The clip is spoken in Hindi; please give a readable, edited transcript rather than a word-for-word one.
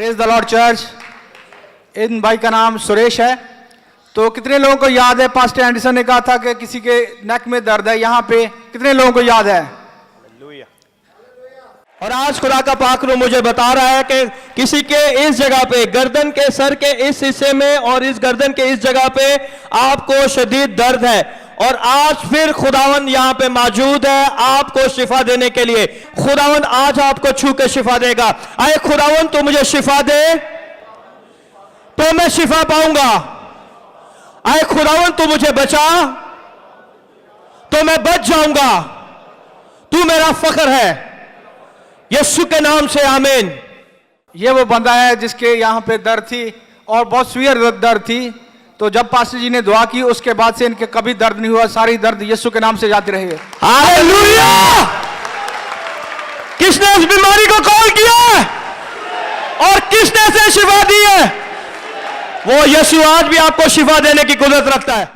Praise the Lord church. इन भाई का नाम सुरेश है। तो कितने लोगों को याद है पास्टर एंडरसन ने कहा था कि किसी के नेक में दर्द है, यहाँ पे कितने लोगों को याद है? और आज खुदा का पाक रूह मुझे बता रहा है कि किसी के इस जगह पे, गर्दन के सर के इस हिस्से में और इस गर्दन के इस जगह पे आपको शदीद दर्द है, और आज फिर खुदावन यहाँ पे मौजूद है आपको शिफा देने के लिए। खुदावन आज आपको छू के शिफा देगा। आए खुदावन तू मुझे शिफा दे तो मैं शिफा पाऊंगा। आए खुदावन तू मुझे बचा तो मैं बच जाऊंगा। तू मेरा फख्र है, यीशु के नाम से आमीन। ये वो बंदा है जिसके यहाँ पे दर्द थी और बहुत सीवियर दर्द थी। तो जब पास्टर जी ने दुआ की उसके बाद से इनके कभी दर्द नहीं हुआ, सारी दर्द यीशु के नाम से जाती रही। हालेलुया! किसने उस बीमारी को कॉल किया है और किसने से शिफा दी है? वो यीशु आज भी आपको शिफा देने की कुदरत रखता है।